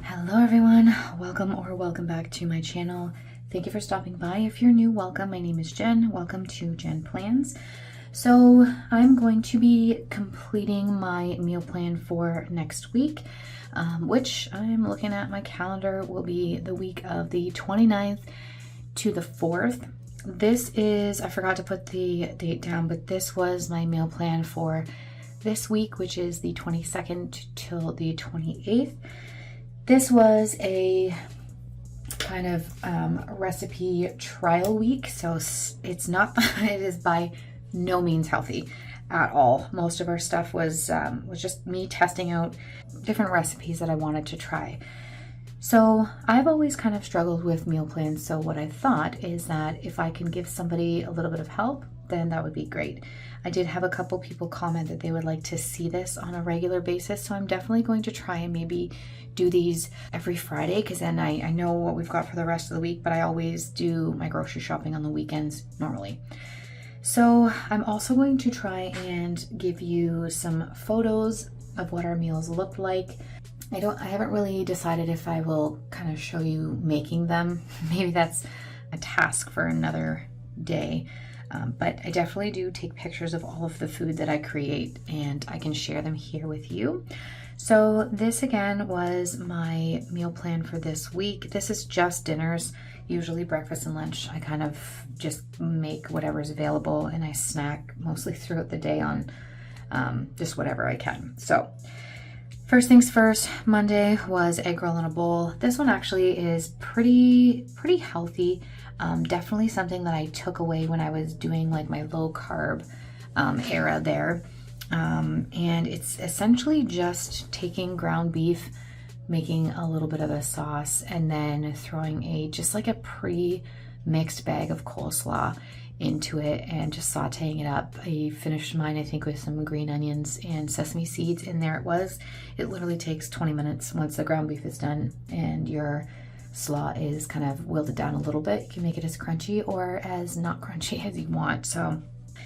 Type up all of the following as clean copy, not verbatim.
Hello everyone, welcome back to my channel. Thank you for stopping by. If you're new, welcome. My name is Jen. Welcome to Jen Plans. So I'm going to be completing my meal plan for next week, which I'm looking at my calendar will be the week of the 29th to the 4th. This is, I forgot to put the date down, but this was my meal plan for this week, which is the 22nd till the 28th. This was a kind of recipe trial week, so it's not, it is by no means healthy at all. Most of our stuff was just me testing out different recipes that I wanted to try. So I've always kind of struggled with meal plans, so what I thought is that if I can give somebody a little bit of help, then that would be great. I did have a couple people comment that they would like to see this on a regular basis, so I'm definitely going to try and maybe do these every Friday, because then I know what we've got for the rest of the week, but I always do my grocery shopping on the weekends normally. So I'm also going to try and give you some photos of what our meals look like. I haven't really decided if I will kind of show you making them. Maybe that's a task for another day. But I definitely do take pictures of all of the food that I create, and I can share them here with you. So this again was my meal plan for this week. This is just dinners, usually breakfast and lunch. I kind of just make whatever's available, and I snack mostly throughout the day on just whatever I can. So first things first, Monday was egg roll in a bowl. This one actually is pretty healthy. Definitely something that I took away when I was doing like my low carb era there. And it's essentially just taking ground beef, making a little bit of a sauce, and then throwing just like a pre-mixed bag of coleslaw into it and just sauteing it up. I finished mine, I think, with some green onions and sesame seeds, and there it was. It literally takes 20 minutes once the ground beef is done and your slaw is kind of wilted down a little bit. You can make it as crunchy or as not crunchy as you want. So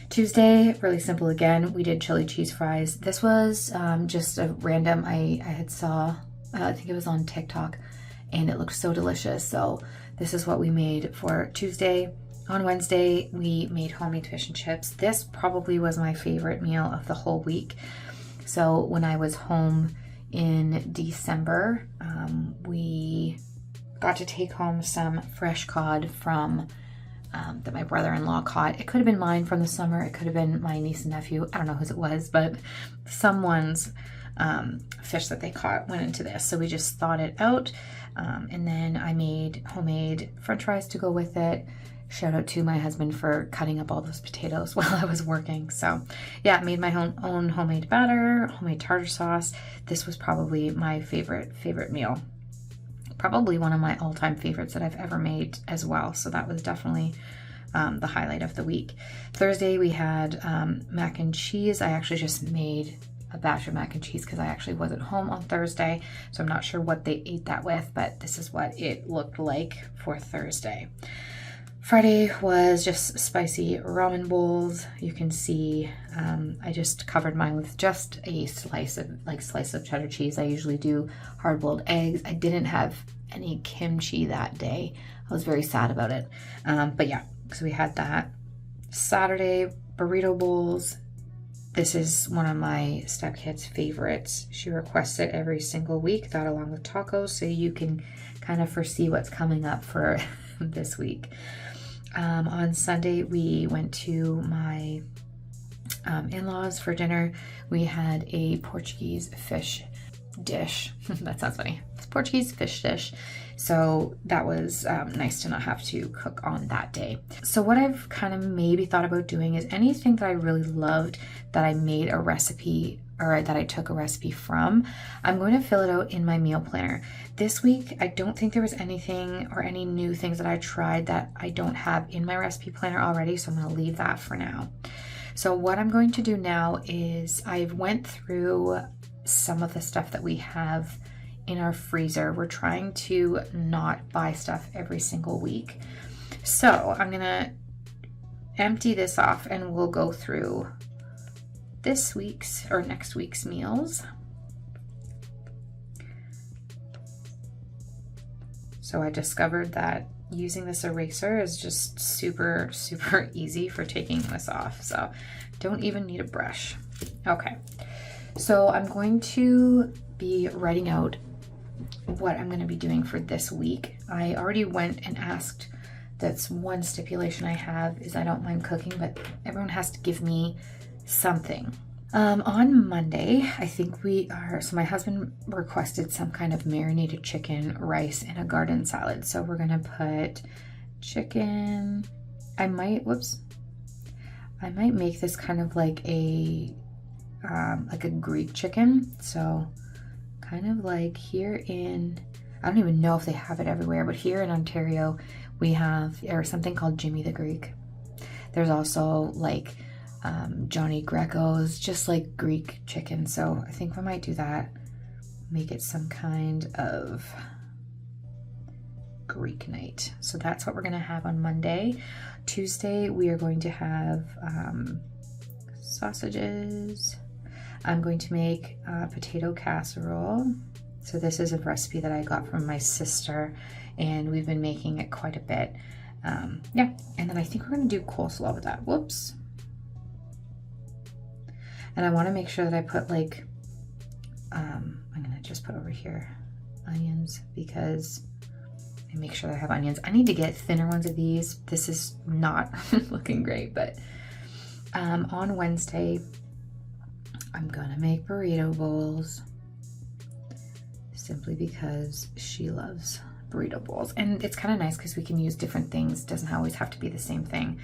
Tuesday, really simple again. We did chili cheese fries. This was just a random, I had saw, I think it was on TikTok, and it looked so delicious. So this is what we made for Tuesday. On Wednesday, we made homemade fish and chips. This probably was my favorite meal of the whole week. So when I was home in December, we got to take home some fresh cod from that my brother-in-law caught. It could have been mine from the summer. It could have been my niece and nephew. I don't know whose it was, but someone's fish that they caught went into this. So we just thawed it out. And then I made homemade french fries to go with it. Shout out to my husband for cutting up all those potatoes while I was working. So yeah, I made my own homemade batter, homemade tartar sauce. This was probably my favorite meal. Probably one of my all-time favorites that I've ever made as well. So that was definitely the highlight of the week. Thursday we had mac and cheese. I actually just made a batch of mac and cheese because I actually wasn't home on Thursday. So I'm not sure what they ate that with, but this is what it looked like for Thursday. Friday was just spicy ramen bowls. You can see I just covered mine with just a slice of cheddar cheese. I usually do hard-boiled eggs. I didn't have any kimchi that day. I was very sad about it. But yeah, so we had that. Saturday, burrito bowls. This is one of my stepkid's favorites. She requests it every single week, that along with tacos, so you can kind of foresee what's coming up for this week. On Sunday, we went to my in-laws for dinner. We had a Portuguese fish dish. That sounds funny. It's Portuguese fish dish. So that was nice to not have to cook on that day. So what I've kind of maybe thought about doing is anything that I really loved that I made a recipe or that I took a recipe from, I'm going to fill it out in my meal planner. This week, I don't think there was anything or any new things that I tried that I don't have in my recipe planner already, so I'm going to leave that for now. So what I'm going to do now is I've went through some of the stuff that we have in our freezer. We're trying to not buy stuff every single week. So I'm going to empty this off and we'll go through this week's or next week's meals. So I discovered that using this eraser is just super, super easy for taking this off. So don't even need a brush. Okay, so I'm going to be writing out what I'm going to be doing for this week. I already went and asked. That's one stipulation I have, is I don't mind cooking, but everyone has to give me something. On Monday, I think so my husband requested some kind of marinated chicken, rice, and a garden salad. So we're gonna put chicken. I might make this kind of like a Greek chicken. So kind of like here I don't even know if they have it everywhere, but here in Ontario, we have something called Jimmy the Greek. There's also like Johnny Greco's, just like Greek chicken. So I think we might do that. Make it some kind of Greek night. So that's what we're gonna have on Monday. Tuesday, we are going to have sausages. I'm going to make potato casserole. So this is a recipe that I got from my sister, and we've been making it quite a bit. Yeah, and then I think we're gonna do coleslaw with that. Whoops. And I wanna make sure that I put like, I'm gonna just put over here, onions, because I make sure that I have onions. I need to get thinner ones of these. This is not looking great, but on Wednesday, I'm gonna make burrito bowls, simply because she loves burrito bowls. And it's kind of nice because we can use different things. It doesn't always have to be the same thing.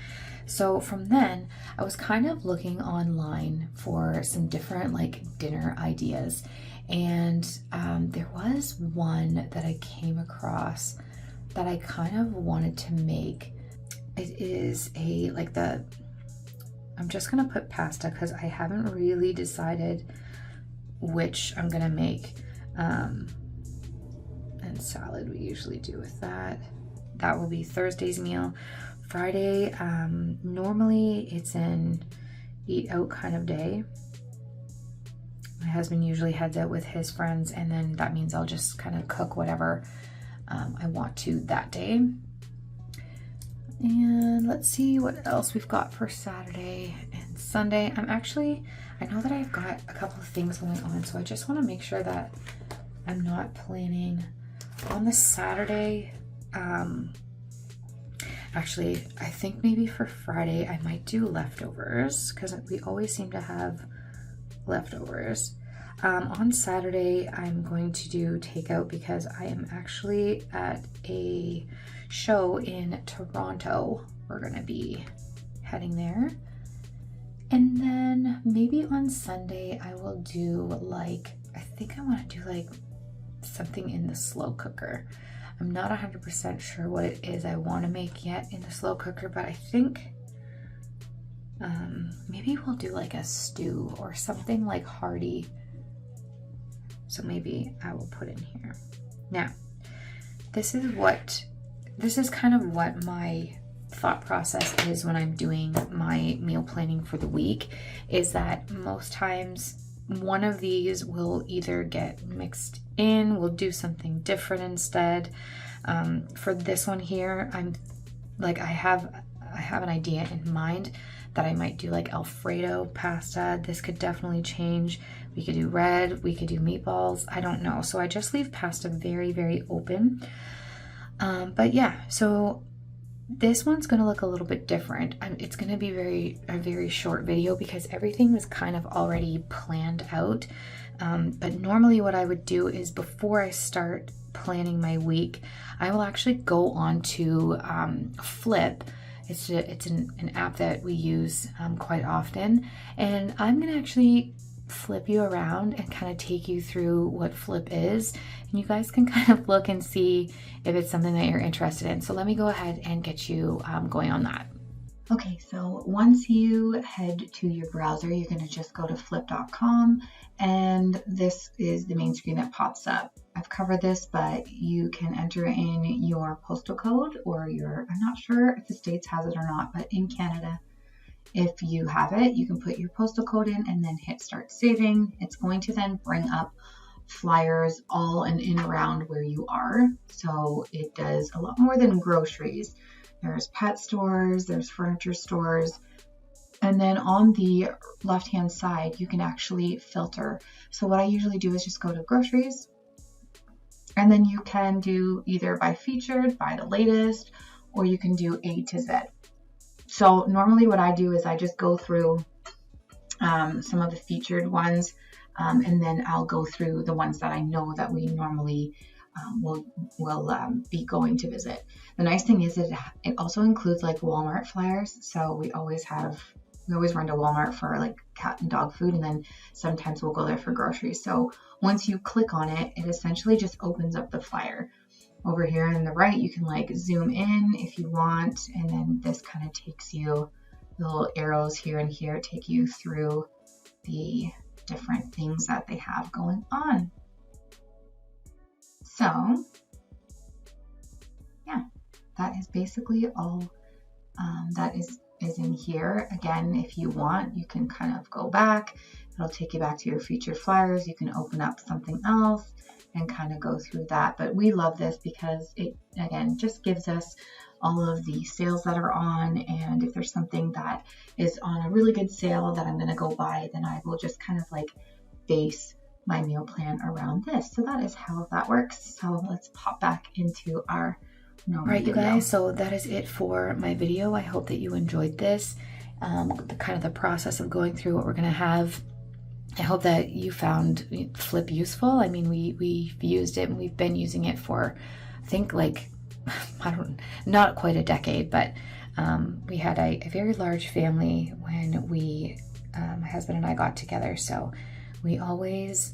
So from then, I was kind of looking online for some different like dinner ideas. And there was one that I came across that I kind of wanted to make. It is I'm just gonna put pasta because I haven't really decided which I'm gonna make. And salad we usually do with that. That will be Thursday's meal. Friday, normally it's an eat out kind of day. My husband usually heads out with his friends, and then that means I'll just kind of cook whatever I want to that day. And let's see what else we've got for Saturday and Sunday. I know that I've got a couple of things going on, so I just want to make sure that I'm not planning on the Saturday. Actually, I think maybe for Friday I might do leftovers because we always seem to have leftovers. On Saturday, I'm going to do takeout because I am actually at a show in Toronto. We're gonna be heading there. And then maybe on Sunday, I will do like, I think I wanna do like something in the slow cooker. I'm not 100% sure what it is I wanna make yet in the slow cooker, but I think maybe we'll do like a stew or something like hearty. So maybe I will put in here. Now, this is kind of what my thought process is when I'm doing my meal planning for the week, is that most times one of these will either get mixed in, we'll do something different instead. For this one here, I have an idea in mind that I might do like Alfredo pasta. This could definitely change. We could do red, we could do meatballs, I don't know. So I just leave pasta very, very open. But yeah, so this one's gonna look a little bit different. It's gonna be a very short video because everything was kind of already planned out. But normally what I would do is before I start planning my week, I will actually go on to Flip. It's an app that we use quite often, and I'm gonna actually flip you around and kind of take you through what Flip is, and you guys can kind of look and see if it's something that you're interested in. So let me go ahead and get you going on that. Okay, so once you head to your browser, you're going to just go to flip.com, and this is the main screen that pops up. I've covered this, but you can enter in your postal code or I'm not sure if the States has it or not, but in Canada, if you have it, you can put your postal code in and then hit start saving. It's going to then bring up flyers all in and around where you are. So it does a lot more than groceries. There's pet stores, there's furniture stores, and then on the left-hand side, you can actually filter. So what I usually do is just go to groceries, and then you can do either by featured, by the latest, or you can do A to Z. So normally what I do is I just go through some of the featured ones, and then I'll go through the ones that I know that we normally will be going to visit. The nice thing is it also includes like Walmart flyers. So we always run to Walmart for like cat and dog food, and then sometimes we'll go there for groceries. So once you click on it, it essentially just opens up the flyer. Over here on the right, you can like zoom in if you want, and then this kind of takes you, the little arrows here and here take you through the different things that they have going on. So yeah, that is basically all that is in here. Again, if you want, you can kind of go back. It'll take you back to your featured flyers. You can open up something else and kind of go through that. But we love this because it, again, just gives us all of the sales that are on. And if there's something that is on a really good sale that I'm going to go buy, then I will just kind of like base my meal plan around this. So that is how that works. So let's pop back into our normal All right, you video. guys, so that is it for my video. I hope that you enjoyed this, the process of going through what we're going to have. I hope that you found Flip useful. I mean, we've used it and we've been using it for, I think, like, not quite a decade, but we had a very large family when my husband and I got together. So we always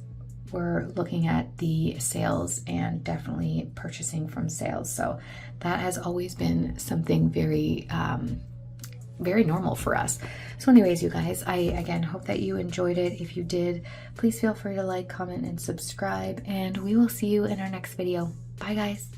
were looking at the sales and definitely purchasing from sales. So that has always been something very, very normal for us. So anyways, you guys, I again hope that you enjoyed it. If you did, please feel free to like, comment, and subscribe, and we will see you in our next video. Bye guys.